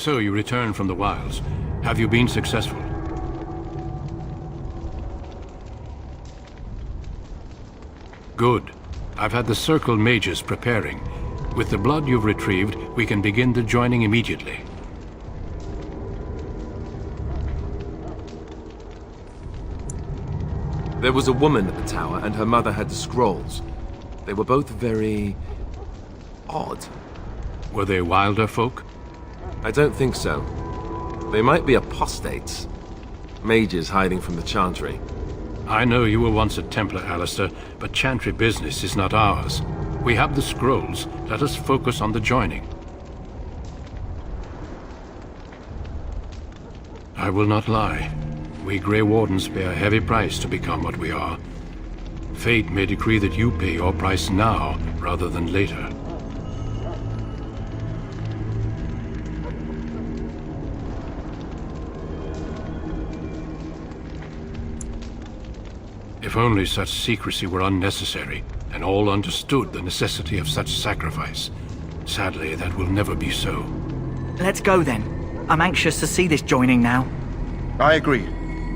So you returned from the wilds. Have you been successful? Good. I've had the Circle mages preparing. With the blood you've retrieved, we can begin the joining immediately. There was a woman at the tower, and her mother had the scrolls. They were both very odd. Were they wilder folk? I don't think so. They might be apostates. Mages hiding from the Chantry. I know you were once a Templar, Alistair, but Chantry business is not ours. We have the scrolls. Let us focus on the joining. I will not lie. We Grey Wardens pay a heavy price to become what we are. Fate may decree that you pay your price now, rather than later. If only such secrecy were unnecessary, and all understood the necessity of such sacrifice. Sadly, that will never be so. Let's go then. I'm anxious to see this joining now. I agree.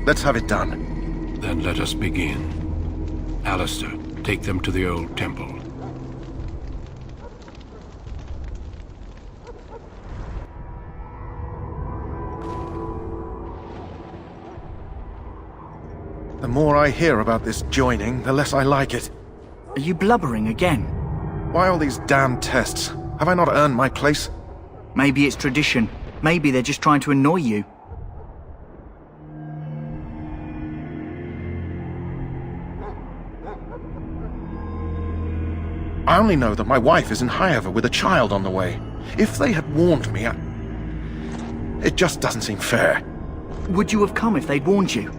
Let's have it done. Then let us begin. Alistair, take them to the old temple. The more I hear about this joining, the less I like it. Are you blubbering again? Why all these damn tests? Have I not earned my place? Maybe it's tradition. Maybe they're just trying to annoy you. I only know that my wife is in Highever with a child on the way. If they had warned me, it just doesn't seem fair. Would you have come if they'd warned you?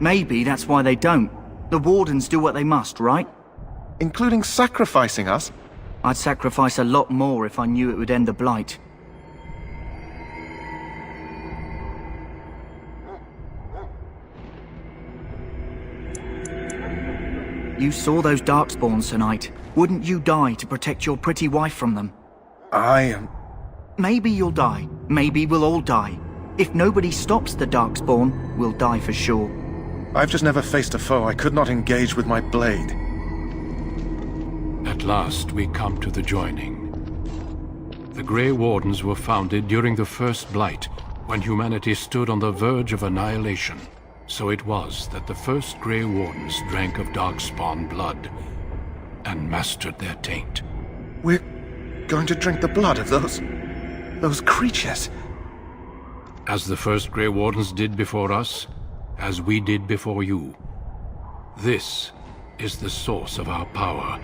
Maybe that's why they don't. The Wardens do what they must, right? Including sacrificing us? I'd sacrifice a lot more if I knew it would end the Blight. You saw those Darkspawns tonight. Wouldn't you die to protect your pretty wife from them? Maybe you'll die. Maybe we'll all die. If nobody stops the Darkspawn, we'll die for sure. I've just never faced a foe I could not engage with my blade. At last we come to the joining. The Grey Wardens were founded during the First Blight, when humanity stood on the verge of annihilation. So it was that the first Grey Wardens drank of Darkspawn blood and mastered their taint. We're going to drink the blood of those creatures. As the first Grey Wardens did before us, as we did before you. This is the source of our power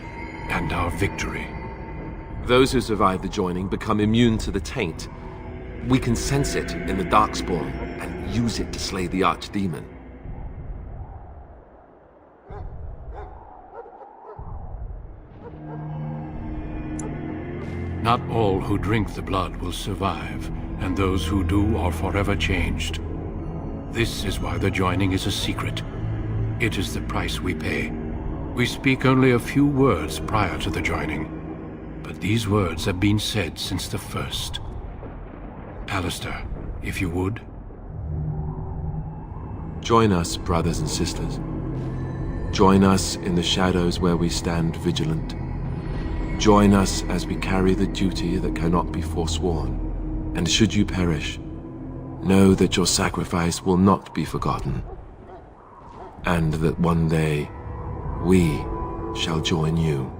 and our victory. Those who survive the joining become immune to the taint. We can sense it in the Darkspawn and use it to slay the Archdemon. Not all who drink the blood will survive, and those who do are forever changed. This is why the joining is a secret. It is the price we pay. We speak only a few words prior to the joining, but these words have been said since the first. Alistair, if you would. Join us, brothers and sisters. Join us in the shadows where we stand vigilant. Join us as we carry the duty that cannot be forsworn. And should you perish, know that your sacrifice will not be forgotten. And that one day, we shall join you.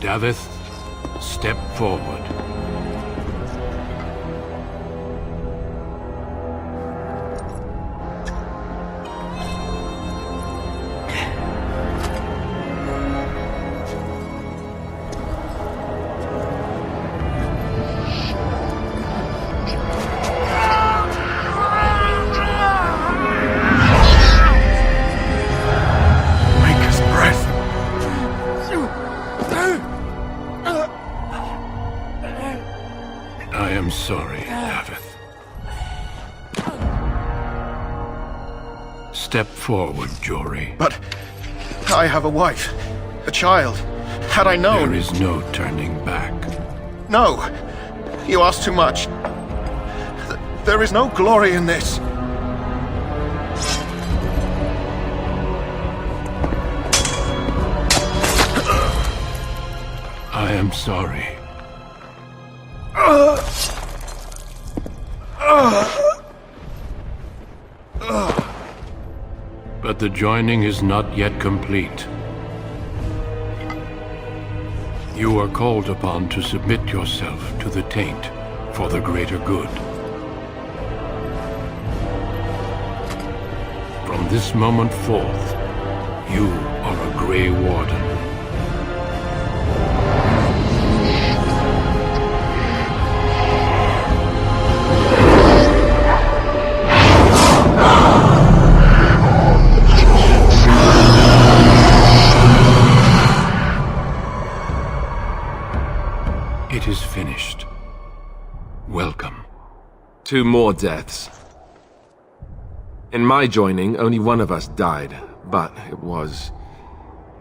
Davith, step forward. I am sorry, Davith. Step forward, Jory. But I have a wife, a child. Had I known... There is no turning back. No! You ask too much. There is no glory in this. I am sorry. But the joining is not yet complete. You are called upon to submit yourself to the taint for the greater good. From this moment forth, you are a Grey Warden. It is finished. Welcome. 2 more deaths. In my joining, only one of us died, but it was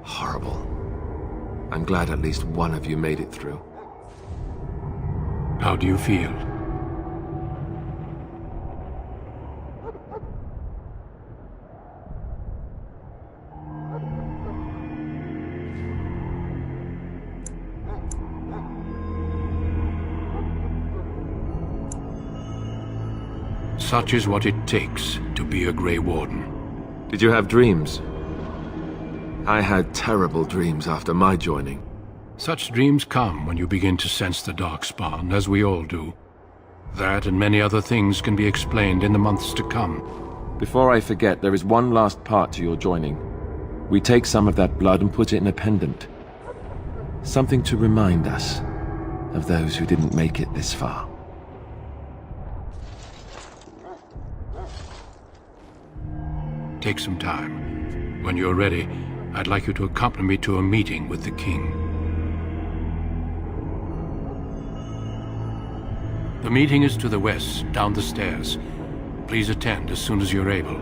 horrible. I'm glad at least one of you made it through. How do you feel? Such is what it takes to be a Grey Warden. Did you have dreams? I had terrible dreams after my joining. Such dreams come when you begin to sense the Darkspawn, as we all do. That and many other things can be explained in the months to come. Before I forget, there is one last part to your joining. We take some of that blood and put it in a pendant. Something to remind us of those who didn't make it this far. Take some time. When you're ready, I'd like you to accompany me to a meeting with the king. The meeting is to the west, down the stairs. Please attend as soon as you're able.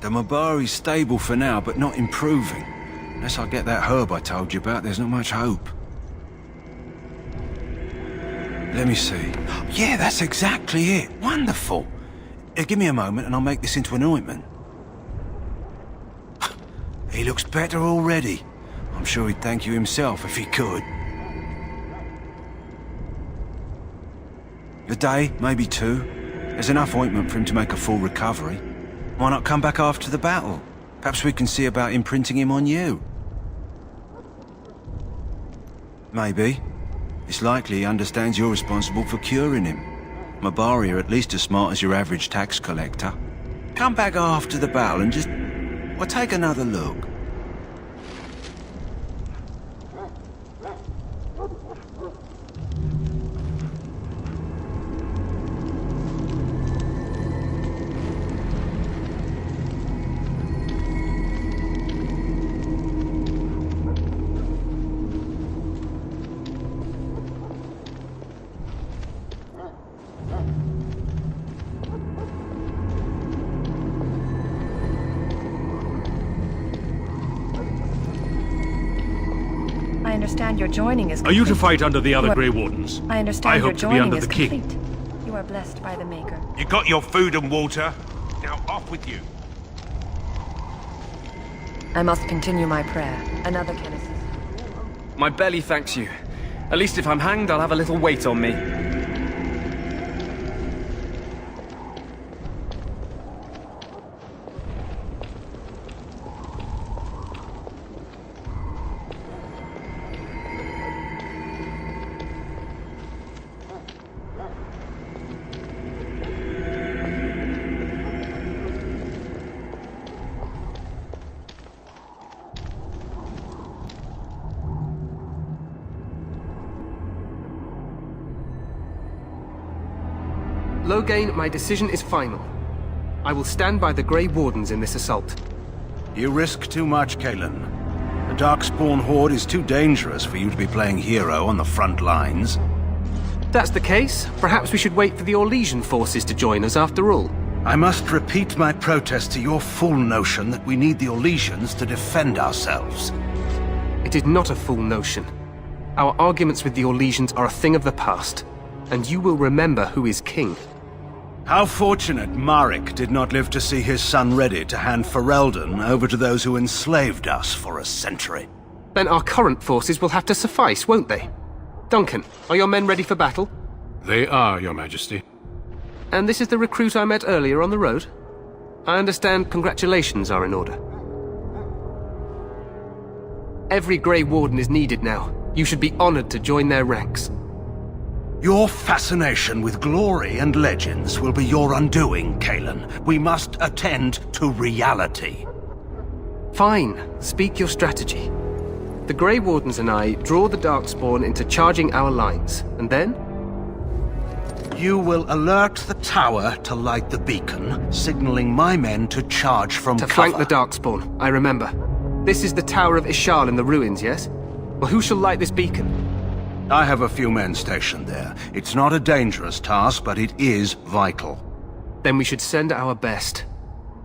The Mabari's stable for now, but not improving. Unless I get that herb I told you about, there's not much hope. Let me see. Yeah, that's exactly it. Wonderful. Give me a moment and I'll make this into an ointment. He looks better already. I'm sure he'd thank you himself if he could. A day, maybe 2. There's enough ointment for him to make a full recovery. Why not come back after the battle? Perhaps we can see about imprinting him on you. Maybe. It's likely he understands you're responsible for curing him. Mabari are at least as smart as your average tax collector. Come back after the battle and just... well, take another look. I understand your joining is Are complete. you to fight under the other Grey Wardens? I understand I your hope to be joining under is the king. complete. You are blessed by the Maker. You got your food and water? Now off with you. I must continue my prayer. Another can assist. My belly thanks you. At least if I'm hanged, I'll have a little weight on me. Loghain, my decision is final. I will stand by the Grey Wardens in this assault. You risk too much, Cailan. The Darkspawn Horde is too dangerous for you to be playing hero on the front lines. If that's the case, perhaps we should wait for the Orlesian forces to join us after all. I must repeat my protest to your fool notion that we need the Orlesians to defend ourselves. It is not a fool notion. Our arguments with the Orlesians are a thing of the past, and you will remember who is king. How fortunate Marek did not live to see his son ready to hand Ferelden over to those who enslaved us for a century. Then our current forces will have to suffice, won't they? Duncan, are your men ready for battle? They are, Your Majesty. And this is the recruit I met earlier on the road? I understand congratulations are in order. Every Grey Warden is needed now. You should be honored to join their ranks. Your fascination with glory and legends will be your undoing, Cailan. We must attend to reality. Fine. Speak your strategy. The Grey Wardens and I draw the Darkspawn into charging our lines, and then? You will alert the tower to light the beacon, signaling my men to charge from cover. To flank the Darkspawn, I remember. This is the Tower of Ishal in the ruins, yes? Well, who shall light this beacon? I have a few men stationed there. It's not a dangerous task, but it is vital. Then we should send our best.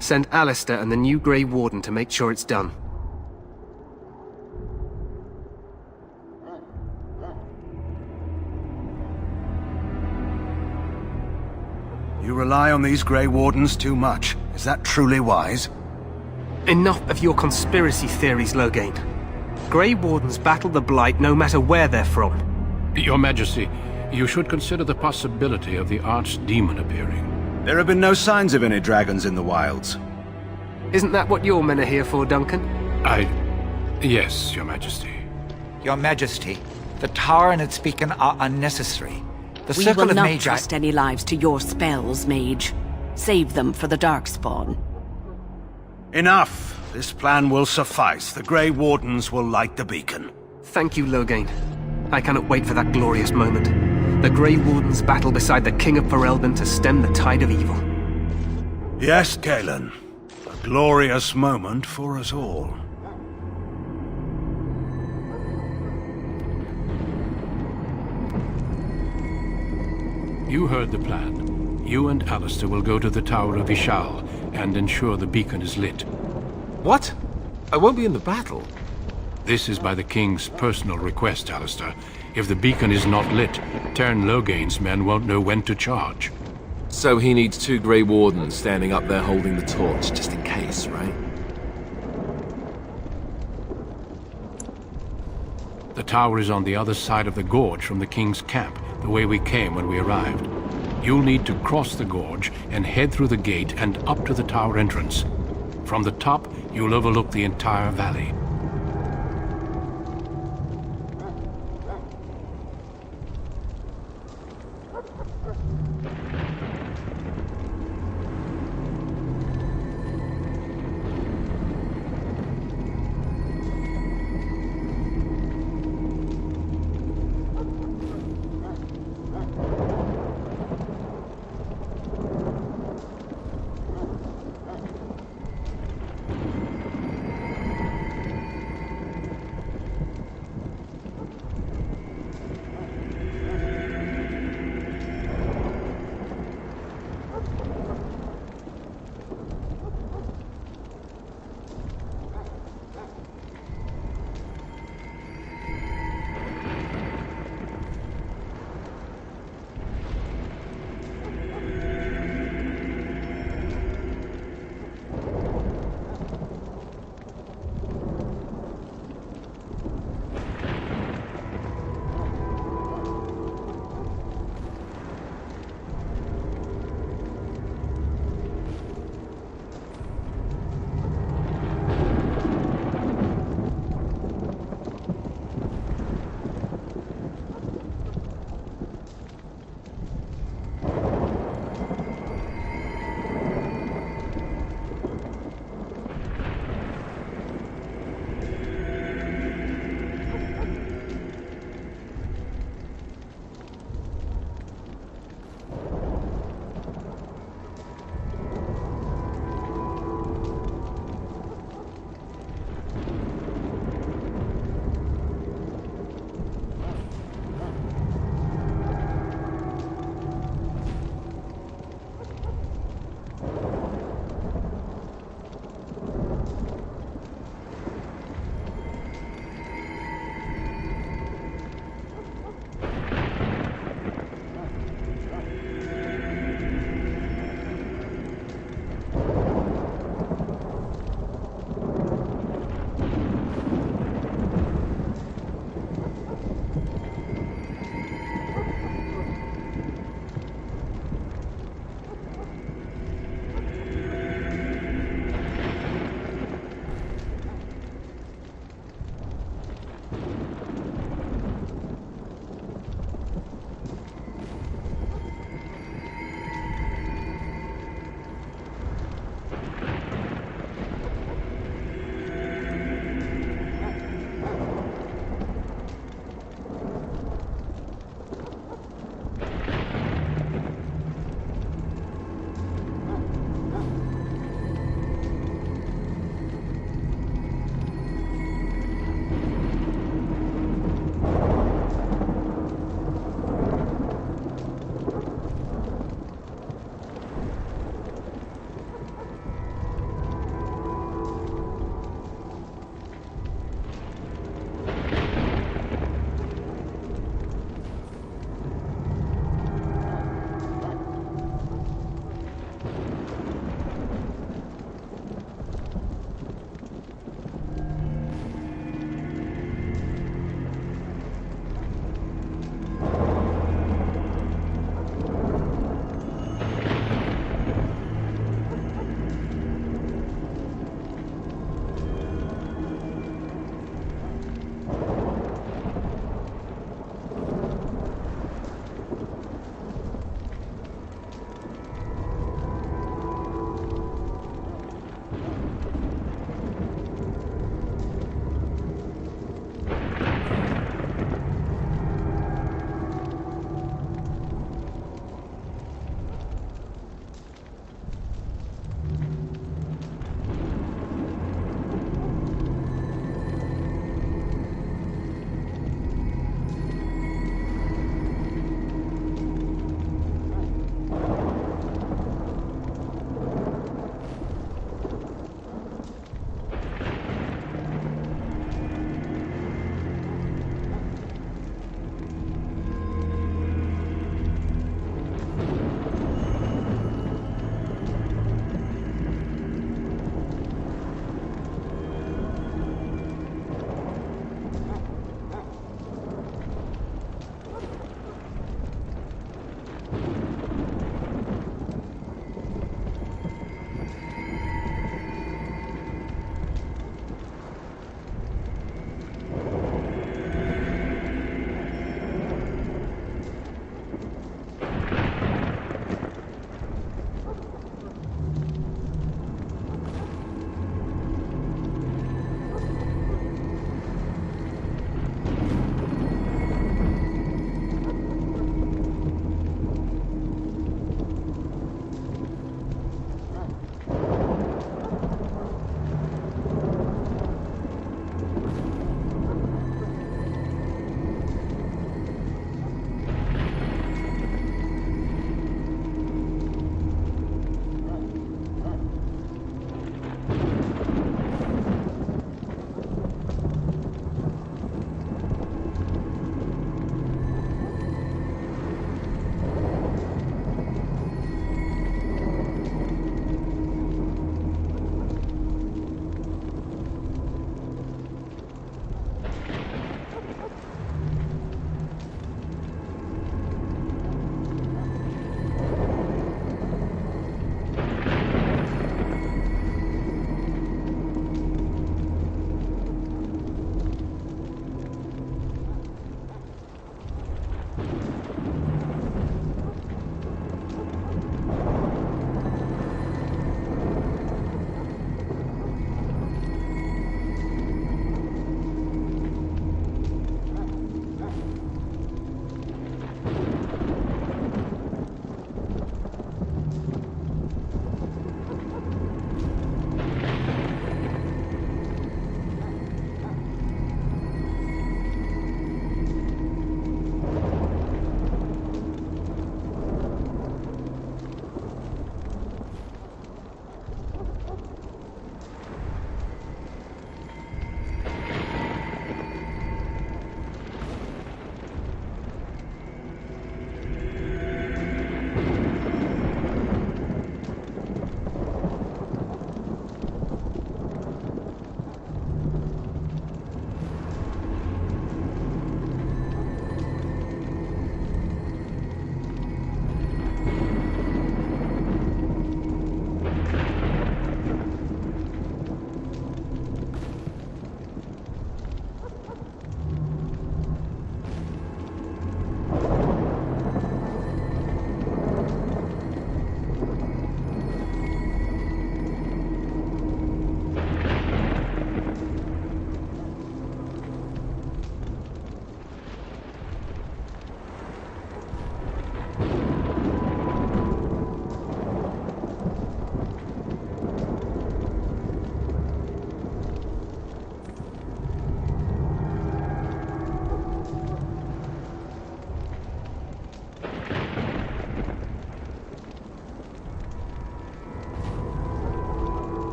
Send Alistair and the new Grey Warden to make sure it's done. You rely on these Grey Wardens too much. Is that truly wise? Enough of your conspiracy theories, Loghain. Grey Wardens battle the Blight no matter where they're from. Your Majesty, you should consider the possibility of the Archdemon appearing. There have been no signs of any dragons in the wilds. Isn't that what your men are here for, Duncan? Yes, Your Majesty. Your Majesty, the tower and its beacon are unnecessary. The We Circle will of not Magi... trust any lives to your spells, Mage. Save them for the Darkspawn. Enough! This plan will suffice. The Grey Wardens will light the beacon. Thank you, Loghain. I cannot wait for that glorious moment. The Grey Wardens battle beside the King of Ferelden to stem the tide of evil. Yes, Cailan. A glorious moment for us all. You heard the plan. You and Alistair will go to the Tower of Ishal and ensure the beacon is lit. What? I won't be in the battle. This is by the King's personal request, Alistair. If the beacon is not lit, Tern Logain's men won't know when to charge. So he needs 2 Grey Wardens standing up there holding the torch, just in case, right? The tower is on the other side of the gorge from the King's camp, the way we came when we arrived. You'll need to cross the gorge and head through the gate and up to the tower entrance. From the top, you'll overlook the entire valley.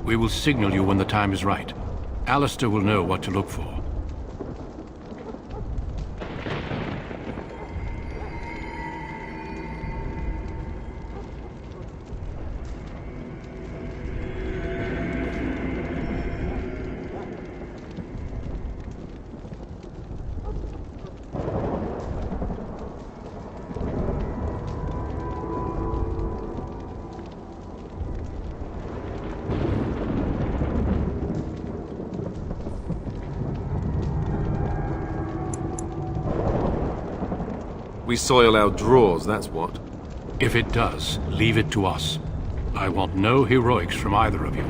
We will signal you when the time is right. Alistair will know what to look for. We soil our drawers, that's what. If it does, leave it to us. I want no heroics from either of you.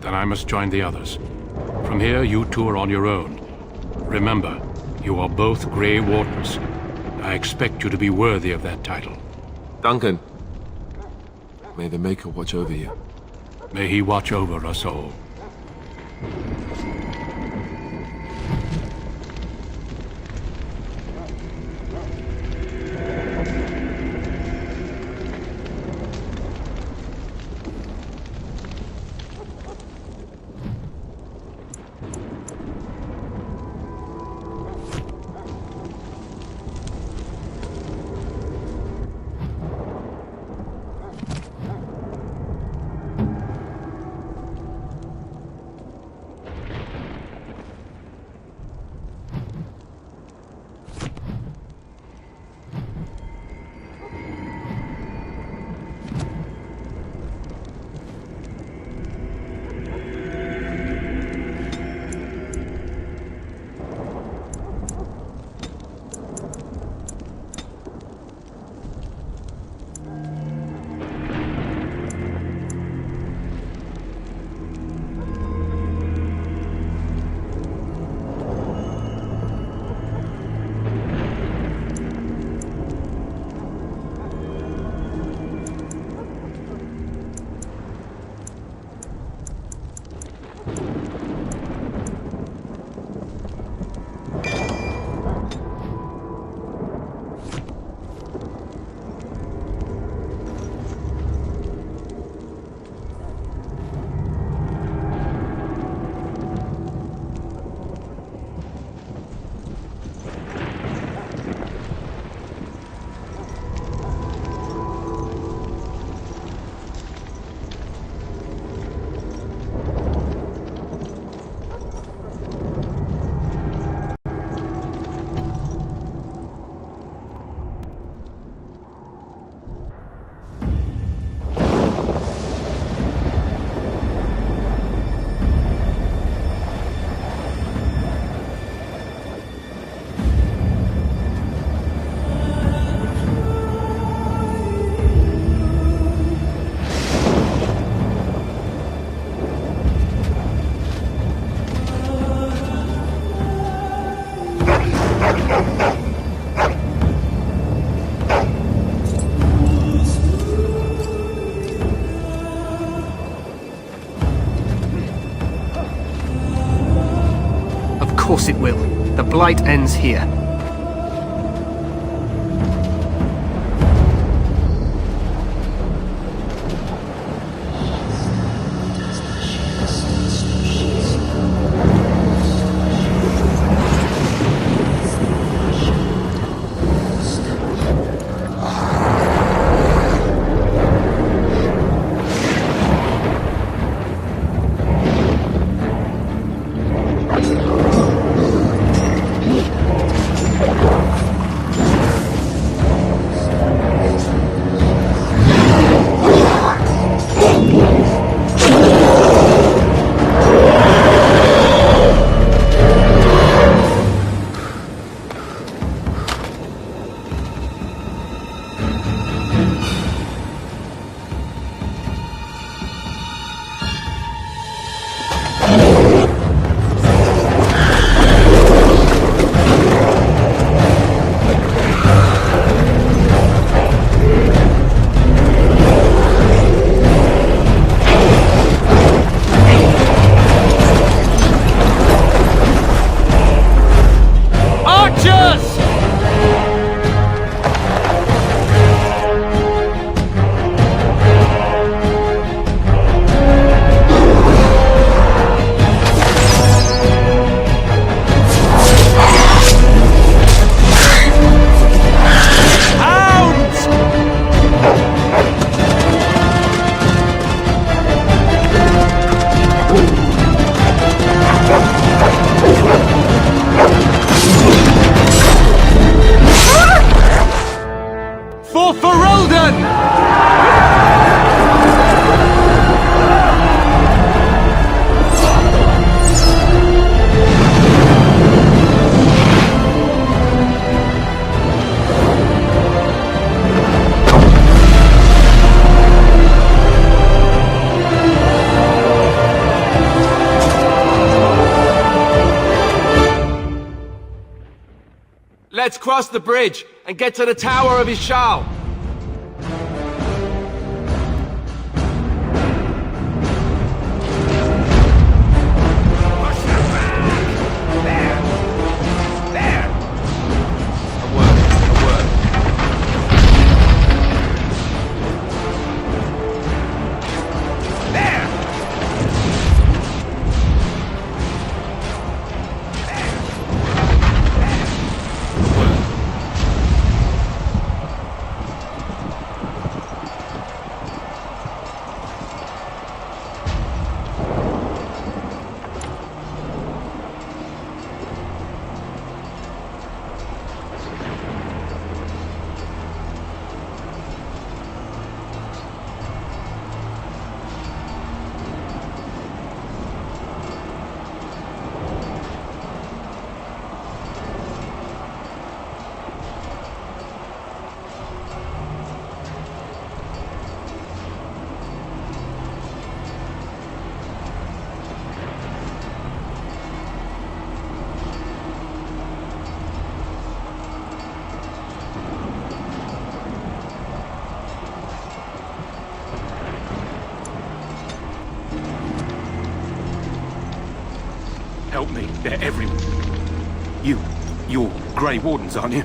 Then I must join the others. From here, you two are on your own. Remember, you are both Grey Wardens. I expect you to be worthy of that title. Duncan, may the Maker watch over you. May he watch over us all. Of course it will. The Blight ends here. Let's cross the bridge and get to the Tower of Ishal. Help me. They're everywhere. You're Grey Wardens, aren't you?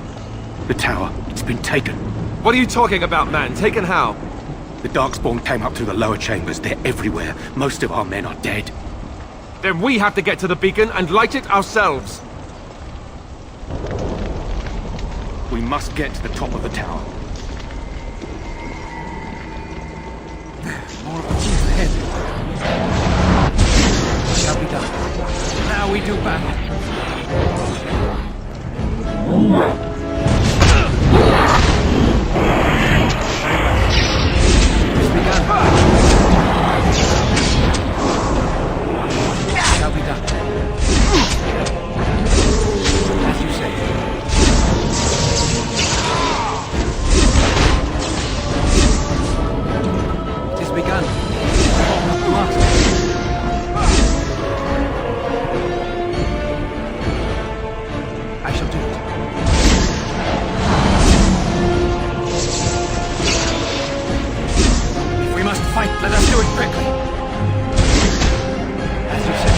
The tower, it's been taken. What are you talking about, man? Taken how? The Darkspawn came up through the lower chambers. They're everywhere. Most of our men are dead. Then we have to get to the beacon and light it ourselves. We must get to the top of the tower. More opportunities ahead. Shall be done. Now we do battle. It's begun. Shall be done. As you say. It is begun. I shall do it. If we must fight, let us do it quickly. As you said.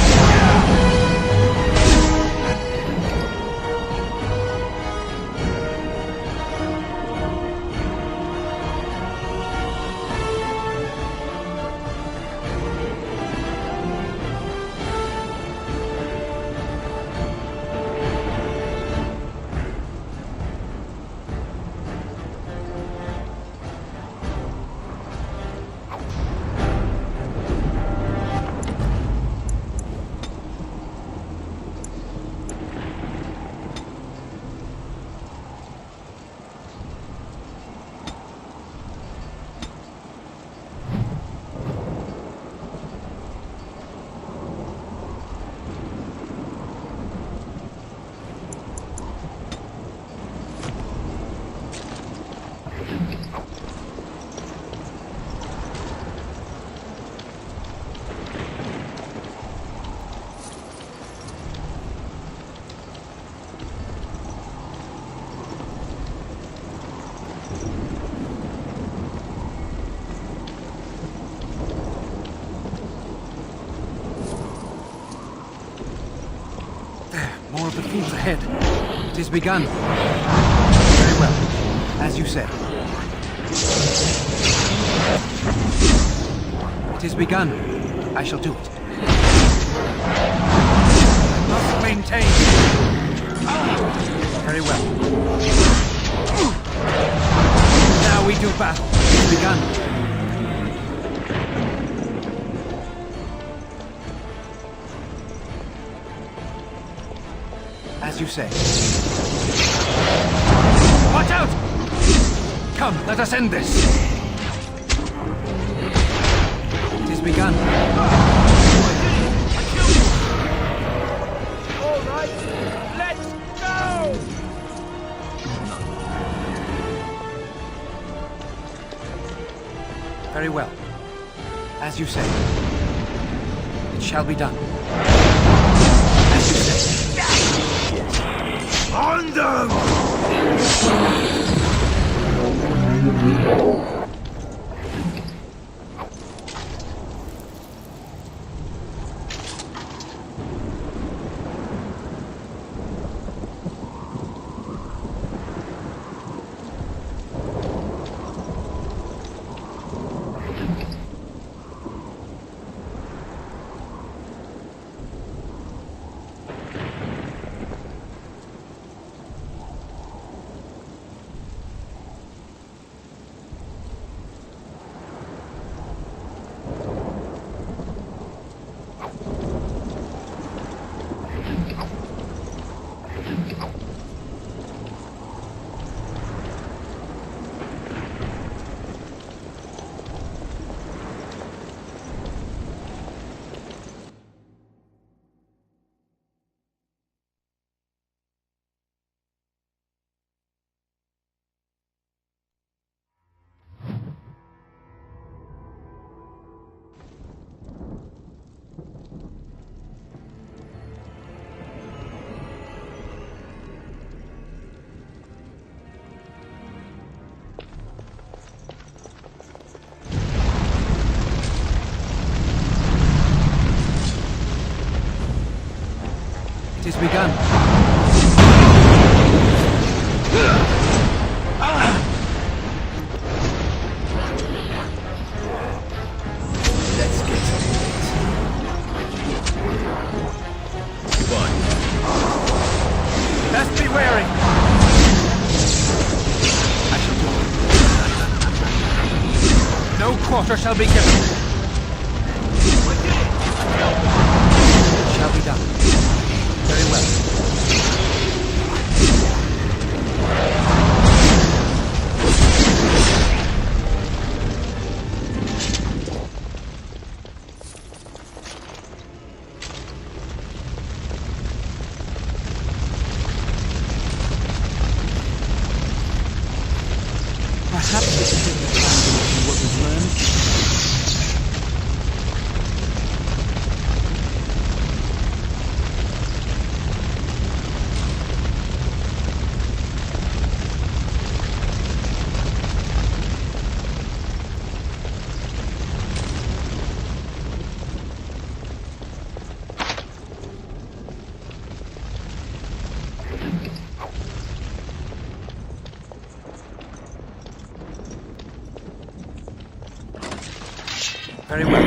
More of the fields ahead. It is begun. Very well. As you said. It is begun. I shall do it. I must maintain. Very well. Now we do battle. It is begun. As you say. Watch out! Come, let us end this. It is begun. All right, let's go! Very well. As you say. It shall be done. As you say. On them! It has begun. Let's get some Fine. Best be wary. I shall do it. No quarter shall be given. It shall be done. Very well. Perhaps this is the time to see what we've learned. Very well.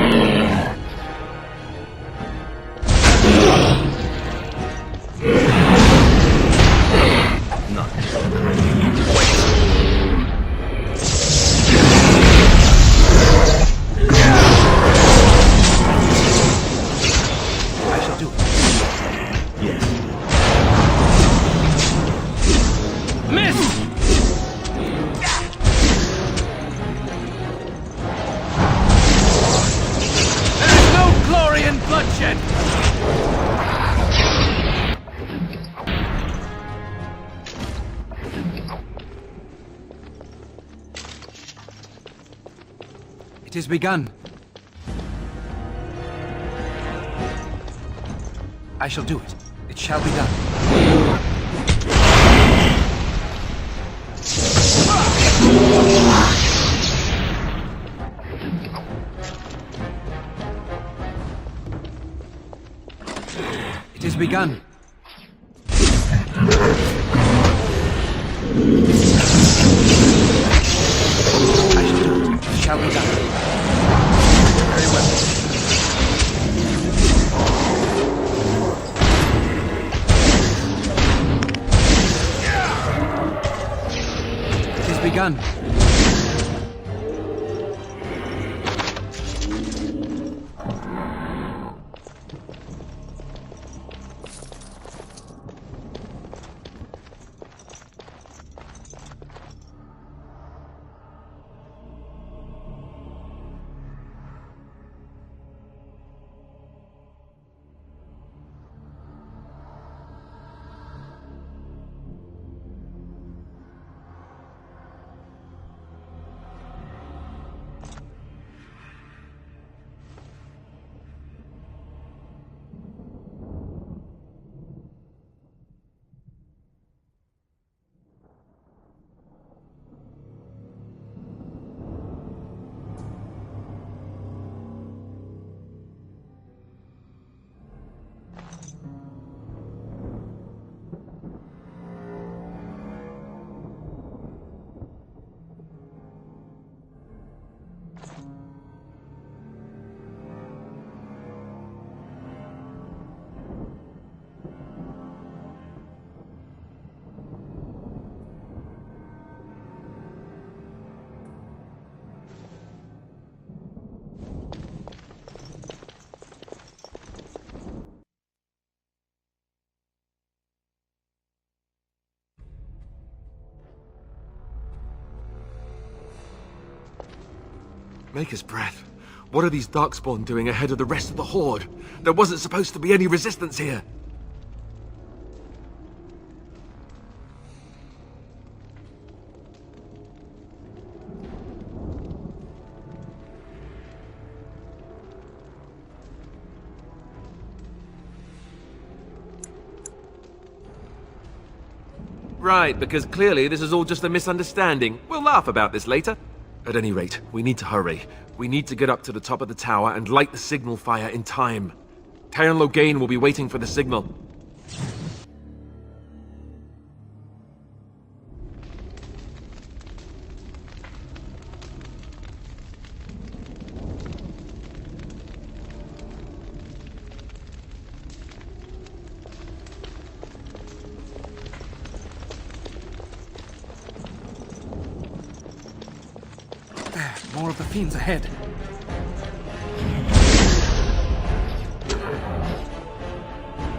I shall do it. Yes. Miss! Glory and bloodshed! It has begun. I shall do it. It shall be done. It has begun. I shall do it. It shall be done. Very well. It has begun. Maker's breath. What are these Darkspawn doing ahead of the rest of the Horde? There wasn't supposed to be any resistance here. Right, because clearly this is all just a misunderstanding. We'll laugh about this later. At any rate, we need to hurry. We need to get up to the top of the tower and light the signal fire in time. Teyrn Loghain will be waiting for the signal. There, more of the fiends ahead.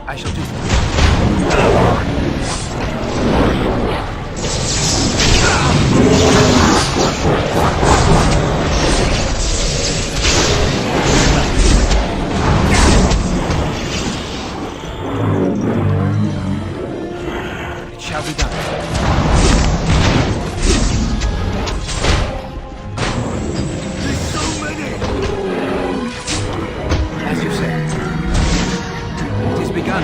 I shall do that. It shall be done. As you say, it is begun.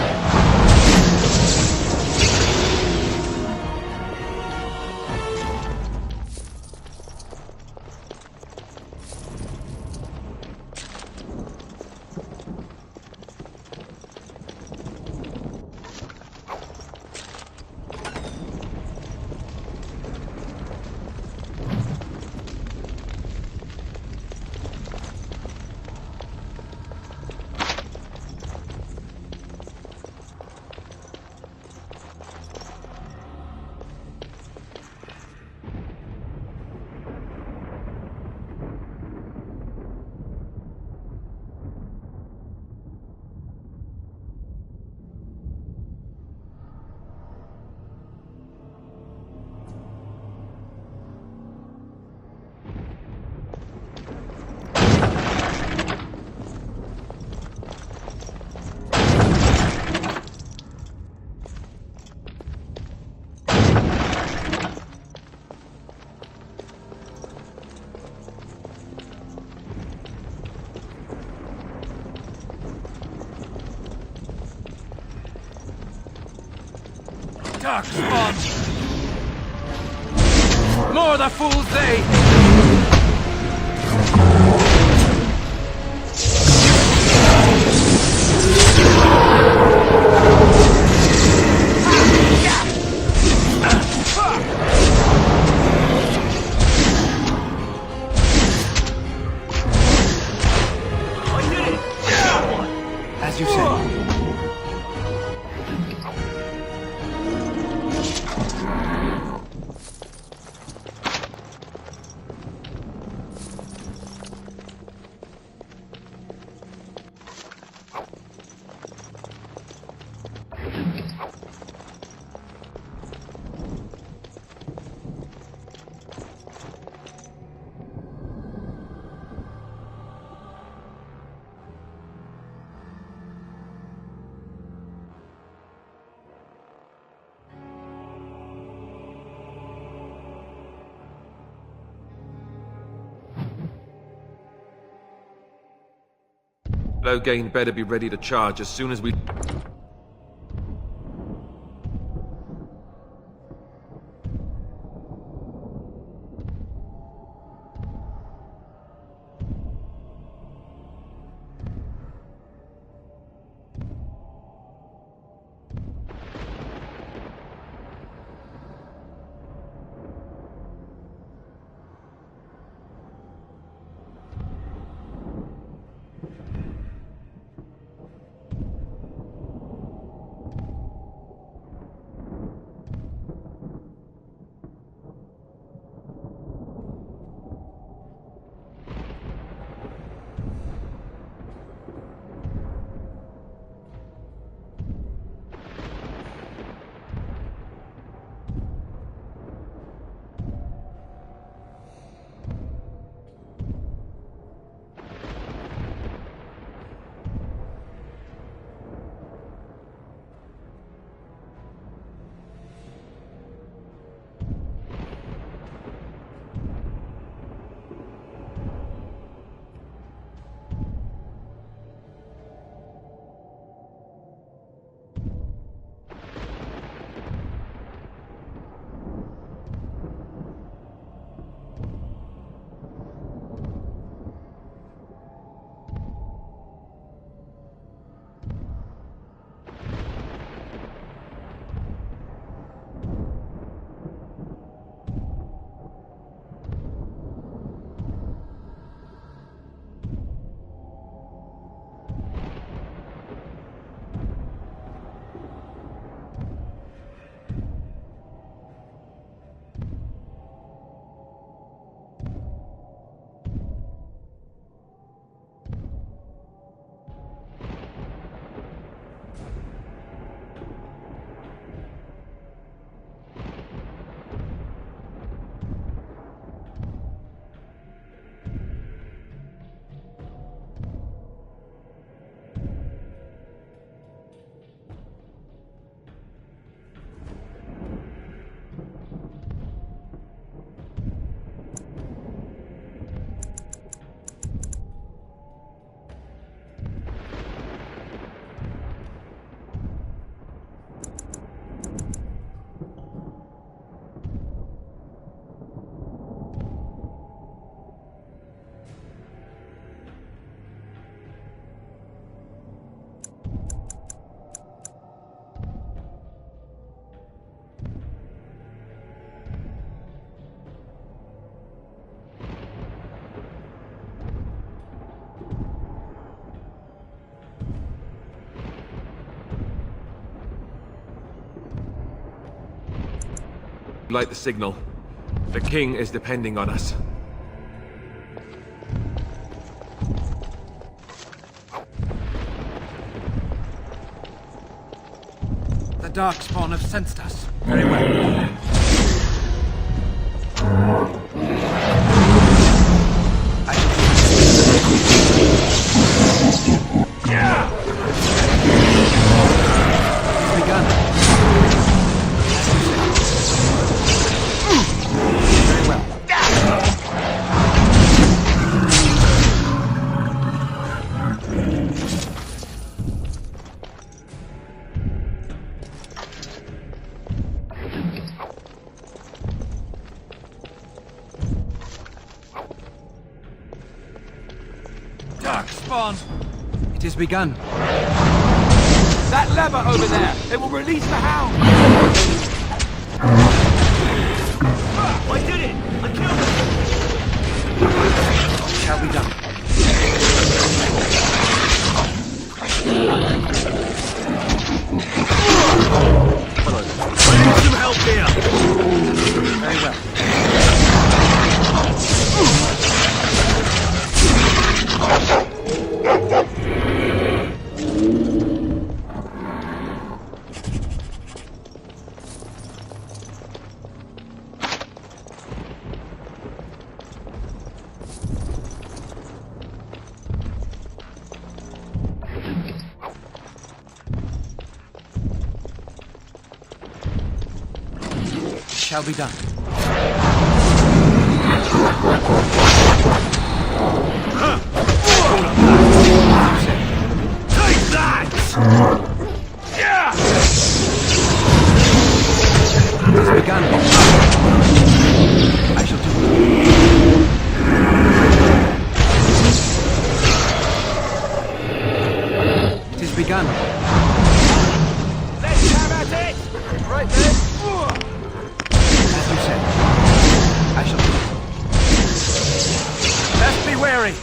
Darkspawn! More the fools they! As you say. Loghain better be ready to charge as soon as we... Light the signal. The king is depending on us. The Darkspawn have sensed us. Very well. It's begun. Very well. Darkspawn! It has begun. That lever over there! It will release the hound! I did it! I killed him! Shall be done. I need some help here! Very well. Shall be done. Take that! Yeah! It has begun. I shall do it. It has begun. Let's have at it! Right there. As you said, I shall do it. Best be wary.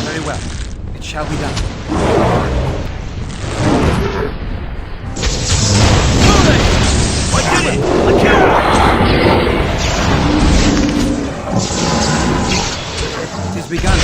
Very well. It shall be done. I did it! I killed him! It has begun.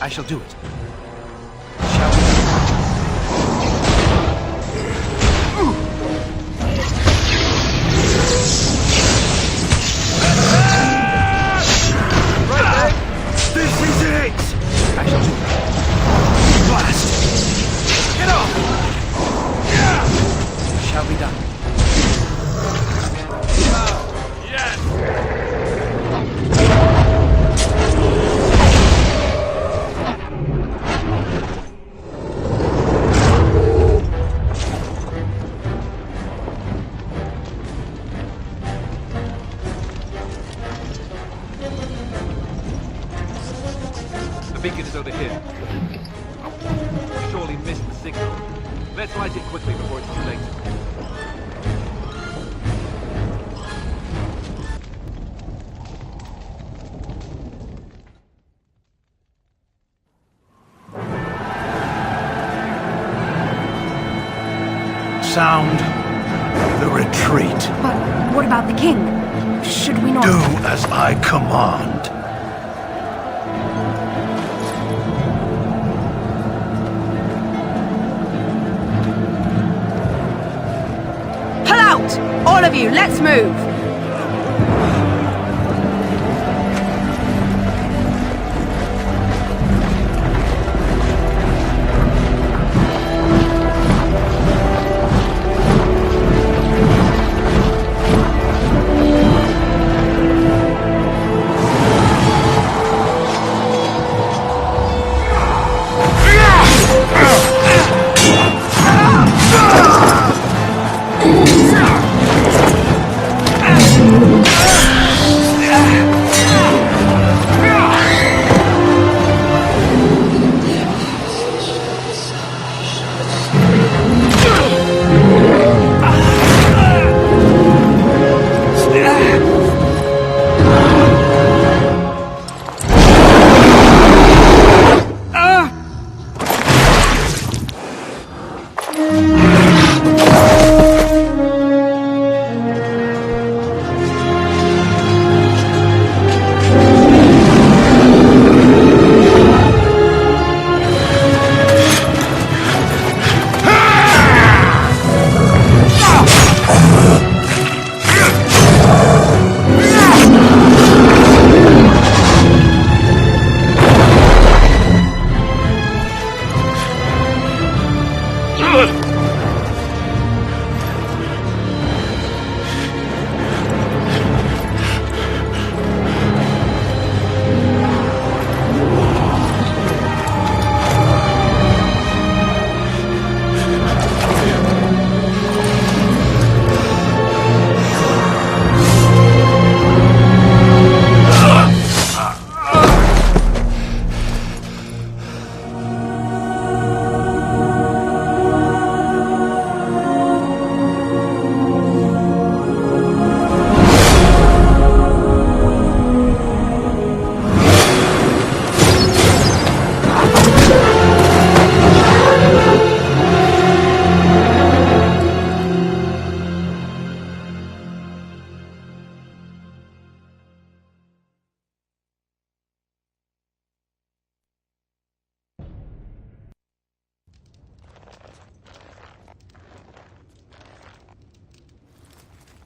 I shall do it. Shall we? Right there! This is it! I shall do it. Blast! Get off! Shall be done. Yes! signal. Let's light it quickly before it's too late. Sound the retreat. But what about the king? Should we not... Do as I command. Pull out! All of you, let's move!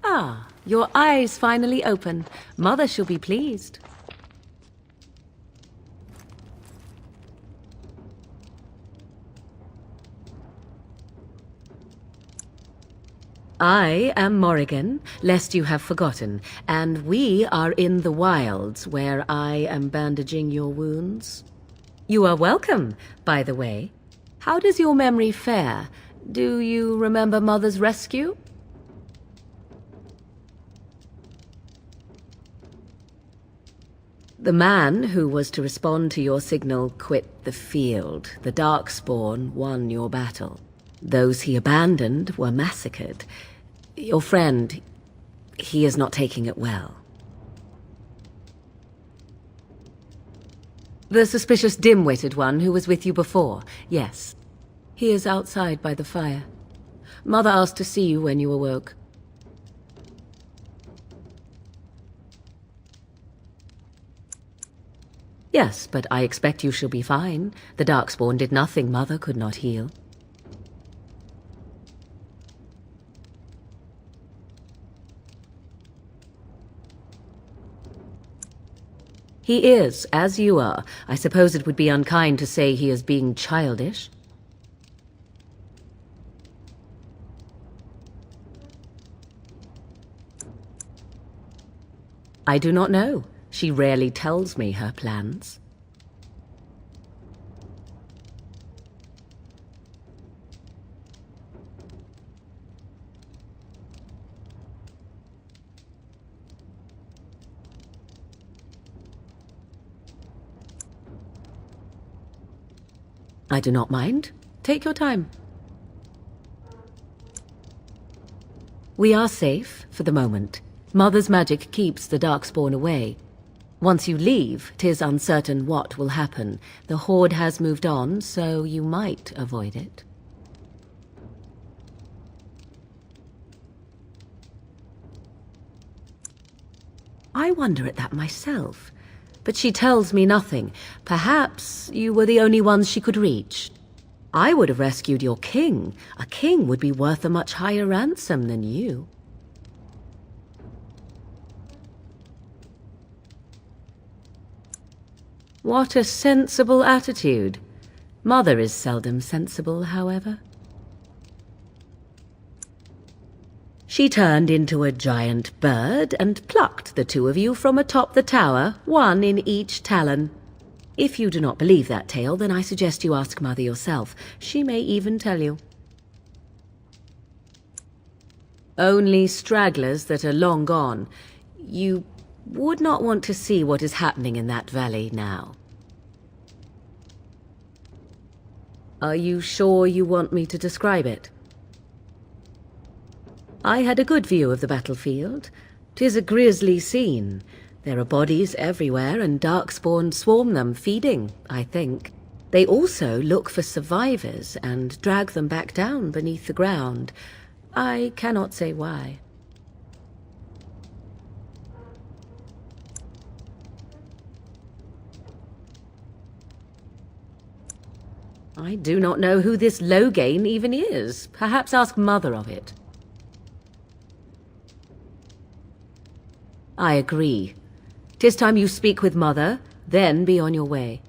Ah, your eyes finally open. Mother shall be pleased. I am Morrigan, lest you have forgotten, and we are in the wilds where I am bandaging your wounds. You are welcome, by the way. How does your memory fare? Do you remember Mother's rescue? The man who was to respond to your signal quit the field. The Darkspawn won your battle. Those he abandoned were massacred. Your friend, he is not taking it well. The suspicious dim-witted one who was with you before, yes. He is outside by the fire. Mother asked to see you when you awoke. Yes, but I expect you shall be fine. The Darkspawn did nothing Mother could not heal. He is, as you are. I suppose it would be unkind to say he is being childish. I do not know. She rarely tells me her plans. I do not mind. Take your time. We are safe, for the moment. Mother's magic keeps the Darkspawn away. Once you leave, 'tis uncertain what will happen. The Horde has moved on, so you might avoid it. I wonder at that myself, but she tells me nothing. Perhaps you were the only ones she could reach. I would have rescued your king. A king would be worth a much higher ransom than you. What a sensible attitude. Mother is seldom sensible, however. She turned into a giant bird and plucked the two of you from atop the tower, one in each talon. If you do not believe that tale, then I suggest you ask Mother yourself. She may even tell you. Only stragglers that are long gone. You would not want to see what is happening in that valley now. Are you sure you want me to describe it? I had a good view of the battlefield. 'Tis a grisly scene. There are bodies everywhere, and Darkspawn swarm them, feeding, I think. They also look for survivors and drag them back down beneath the ground. I cannot say why. I do not know who this Loghain even is. Perhaps ask Mother of it. I agree. 'Tis time you speak with Mother, then be on your way.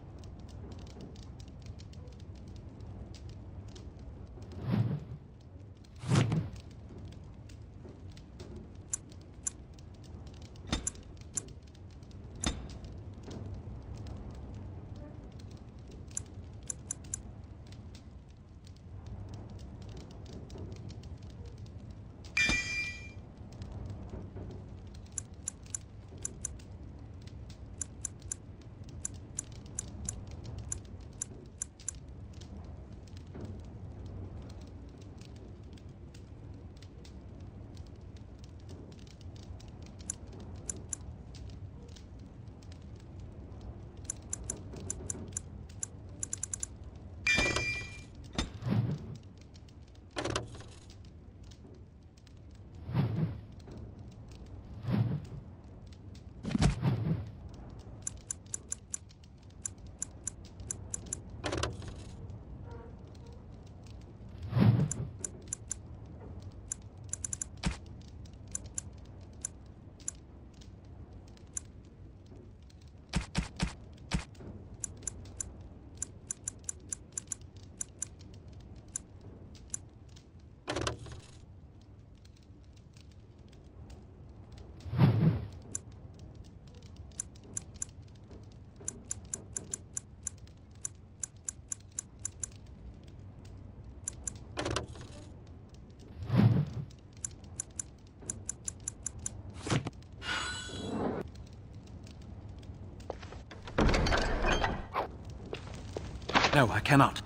No, I cannot.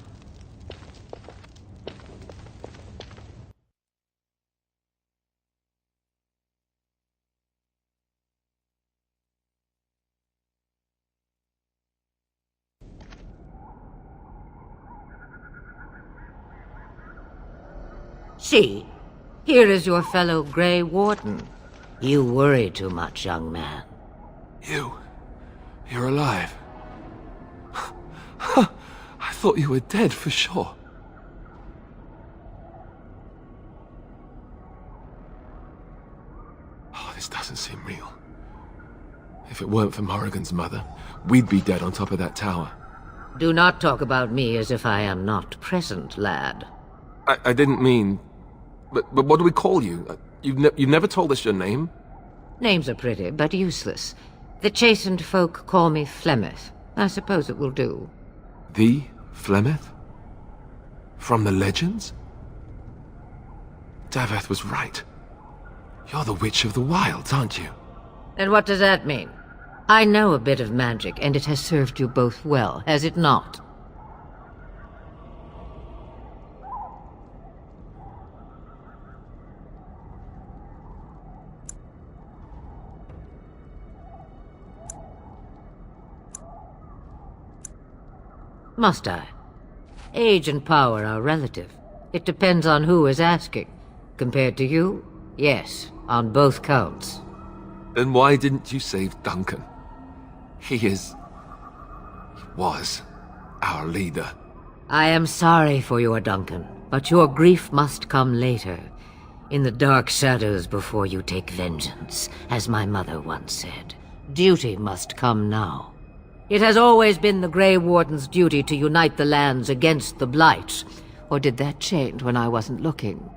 See, here is your fellow Grey Warden. You worry too much, young man. You're alive. I thought you were dead for sure. Oh, this doesn't seem real. If it weren't for Morrigan's mother, we'd be dead on top of that tower. Do not talk about me as if I am not present, lad. I didn't mean... But what do we call you? You've never told us your name? Names are pretty, but useless. The chastened folk call me Flemeth. I suppose it will do. The Flemeth? From the legends? Daveth was right. You're the Witch of the Wilds, aren't you? And what does that mean? I know a bit of magic, and it has served you both well, has it not? Must I? Age and power are relative. It depends on who is asking. Compared to you, yes, on both counts. Then why didn't you save Duncan? He was our leader. I am sorry for your Duncan, but your grief must come later. In the dark shadows before you take vengeance, as my mother once said. Duty must come now. It has always been the Grey Warden's duty to unite the lands against the Blight. Or did that change when I wasn't looking?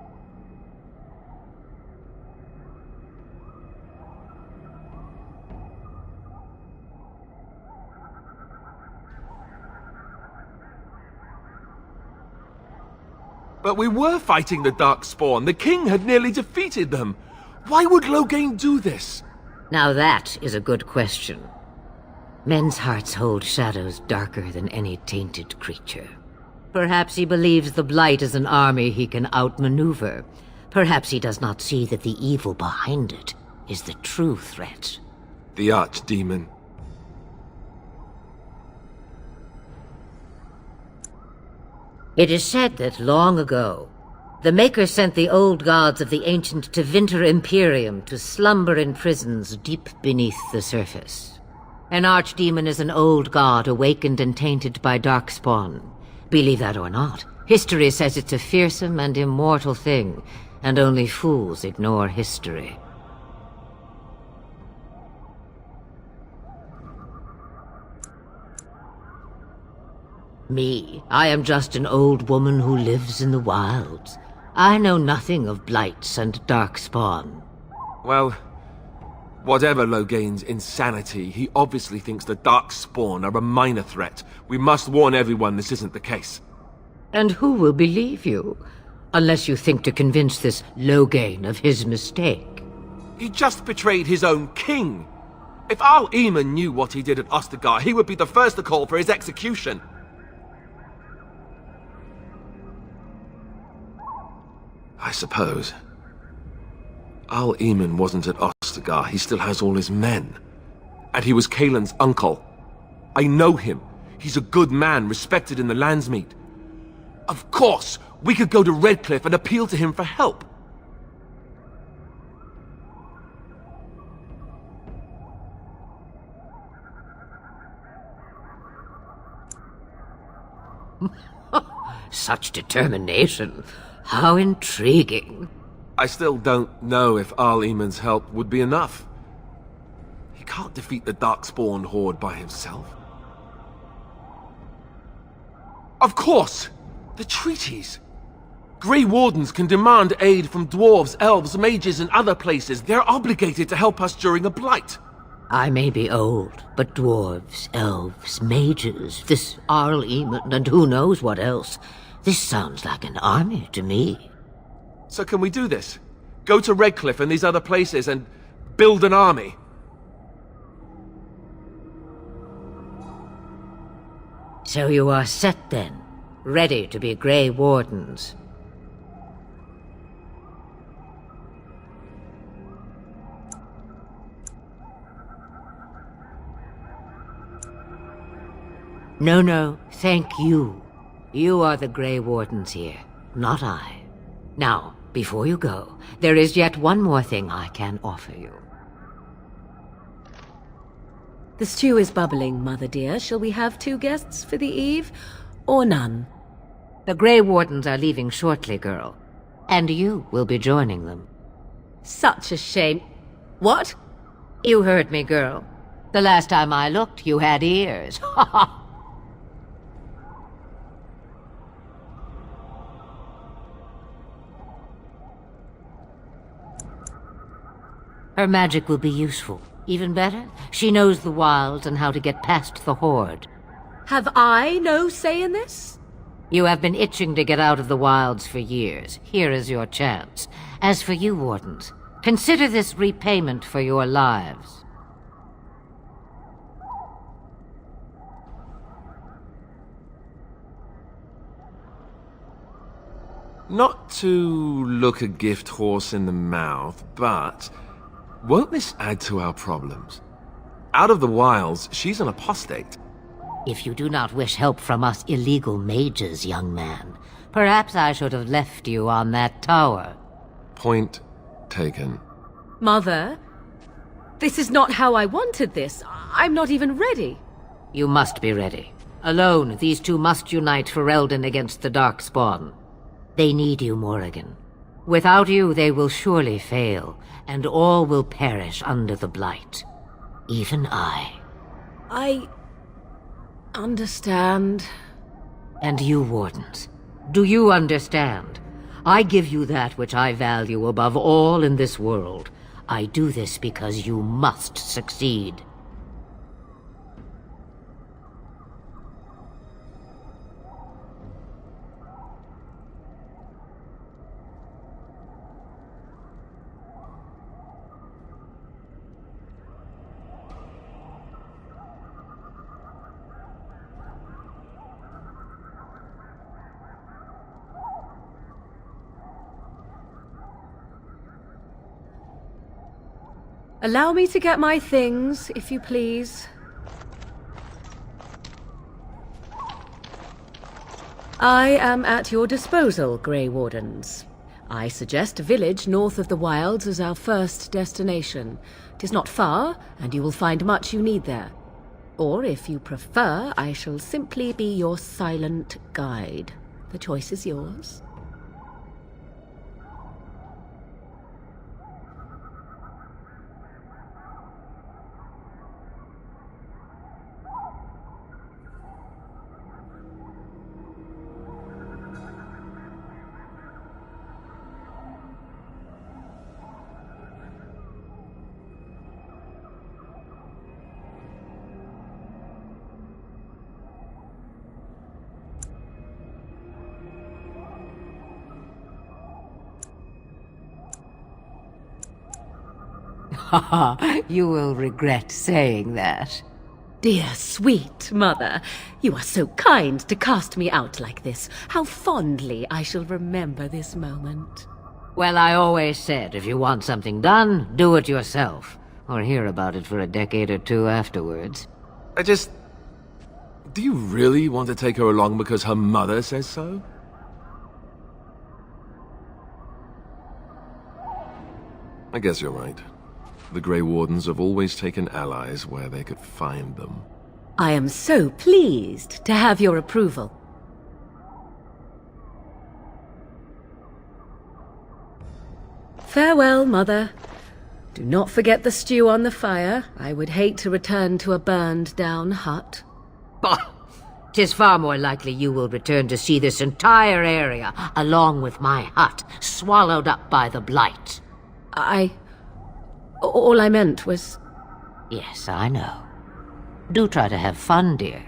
But we were fighting the Darkspawn. The king had nearly defeated them. Why would Loghain do this? Now that is a good question. Men's hearts hold shadows darker than any tainted creature. Perhaps he believes the Blight is an army he can outmaneuver. Perhaps he does not see that the evil behind it is the true threat. The Archdemon. It is said that long ago, the Maker sent the old gods of the ancient Tevinter Imperium to slumber in prisons deep beneath the surface. An archdemon is an old god awakened and tainted by Darkspawn. Believe that or not, history says it's a fearsome and immortal thing, and only fools ignore history. Me, I am just an old woman who lives in the wilds. I know nothing of blights and Darkspawn. Well, whatever Loghain's insanity, he obviously thinks the Darkspawn are a minor threat. We must warn everyone this isn't the case. And who will believe you? Unless you think to convince this Loghain of his mistake. He just betrayed his own king. If Al Eamon knew what he did at Ostagar, he would be the first to call for his execution. I suppose. Al Eamon wasn't at Ostagar. He still has all his men. And he was Cailan's uncle. I know him. He's a good man, respected in the Landsmeet. Of course, we could go to Redcliffe and appeal to him for help. Such determination. How intriguing. I still don't know if Al Eamon's help would be enough. He can't defeat the Darkspawn horde by himself. Of course! The treaties! Grey Wardens can demand aid from dwarves, elves, mages, and other places. They're obligated to help us during a blight. I may be old, but dwarves, elves, mages, this Arl Eamon, and who knows what else. This sounds like an army to me. So can we do this? Go to Redcliffe and these other places and build an army? So you are set then, ready to be Grey Wardens. No, thank you. You are the Grey Wardens here, not I. Now, before you go, there is yet one more thing I can offer you. The stew is bubbling, Mother dear. Shall we have 2 guests for the eve, or none? The Grey Wardens are leaving shortly, girl. And you will be joining them. Such a shame. What? You heard me, girl. The last time I looked, you had ears. Ha ha! Her magic will be useful. Even better, she knows the wilds and how to get past the horde. Have I no say in this? You have been itching to get out of the wilds for years. Here is your chance. As for you, Wardens, consider this repayment for your lives. Not to look a gift horse in the mouth, but won't this add to our problems? Out of the wilds, she's an apostate. If you do not wish help from us illegal mages, young man, perhaps I should have left you on that tower. Point taken. Mother, this is not how I wanted this. I'm not even ready. You must be ready. Alone, these two must unite Ferelden against the Darkspawn. They need you, Morrigan. Without you, they will surely fail, and all will perish under the Blight. Even I. I understand. And you, Wardens, do you understand? I give you that which I value above all in this world. I do this because you must succeed. Allow me to get my things, if you please. I am at your disposal, Grey Wardens. I suggest a village north of the Wilds as our first destination. 'Tis not far, and you will find much you need there. Or, if you prefer, I shall simply be your silent guide. The choice is yours. You will regret saying that. Dear sweet mother, you are so kind to cast me out like this. How fondly I shall remember this moment. Well, I always said, if you want something done, do it yourself. Or hear about it for a decade or two afterwards. Do you really want to take her along because her mother says so? I guess you're right. The Grey Wardens have always taken allies where they could find them. I am so pleased to have your approval. Farewell, Mother. Do not forget the stew on the fire. I would hate to return to a burned-down hut. Bah! 'Tis far more likely you will return to see this entire area, along with my hut, swallowed up by the Blight. All I meant was... Yes, I know. Do try to have fun, dear.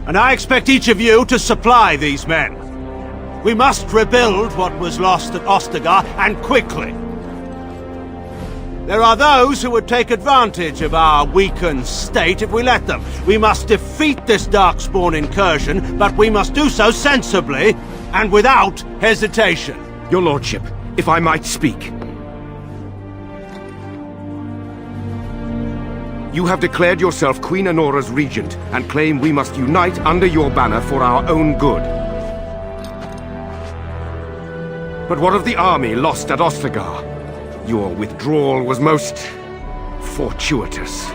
And I expect each of you to supply these men. We must rebuild what was lost at Ostagar, and quickly. There are those who would take advantage of our weakened state if we let them. We must defeat this Darkspawn incursion, but we must do so sensibly and without hesitation. Your lordship, if I might speak. You have declared yourself Queen Anora's regent, and claim we must unite under your banner for our own good. But what of the army lost at Ostagar? Your withdrawal was most fortuitous.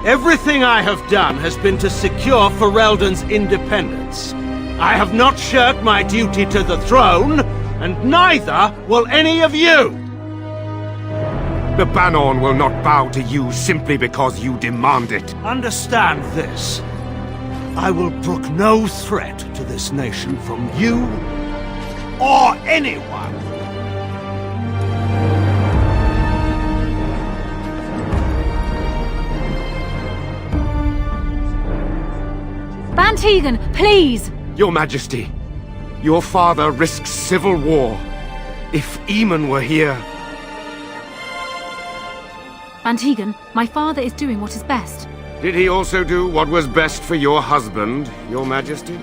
Everything I have done has been to secure Ferelden's independence. I have not shirked my duty to the throne, and neither will any of you! The Bannorn will not bow to you simply because you demand it. Understand this. I will brook no threat to this nation from you or anyone. Van Tegan, please! Your Majesty, your father risks civil war. If Eamon were here... Van Tegan, my father is doing what is best. Did he also do what was best for your husband, Your Majesty?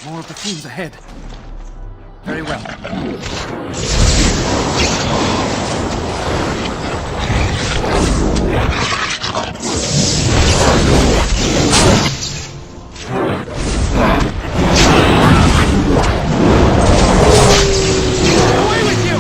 More of the fiends ahead. Very well. Away with you!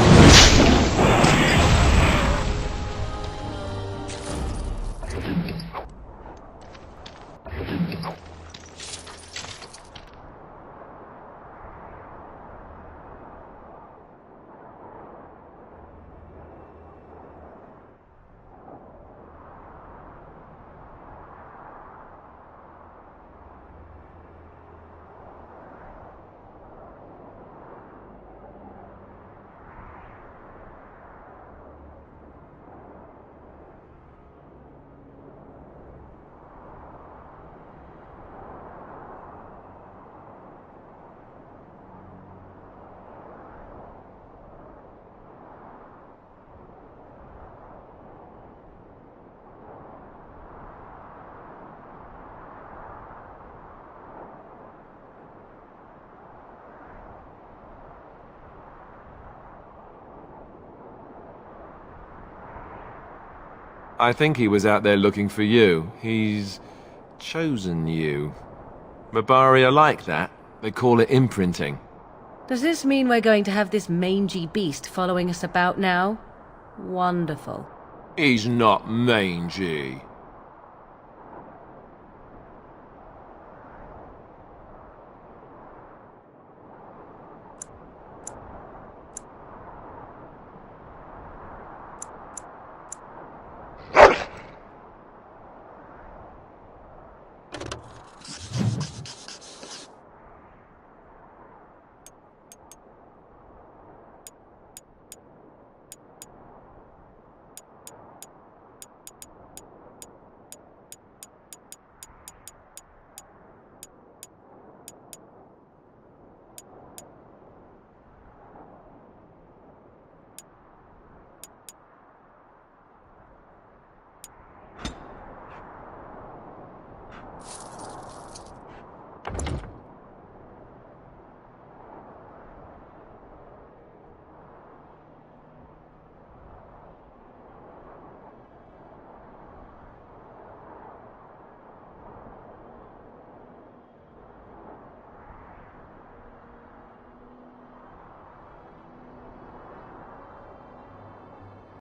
I think he was out there looking for you. He's chosen you. Mabari are like that. They call it imprinting. Does this mean we're going to have this mangy beast following us about now? Wonderful. He's not mangy.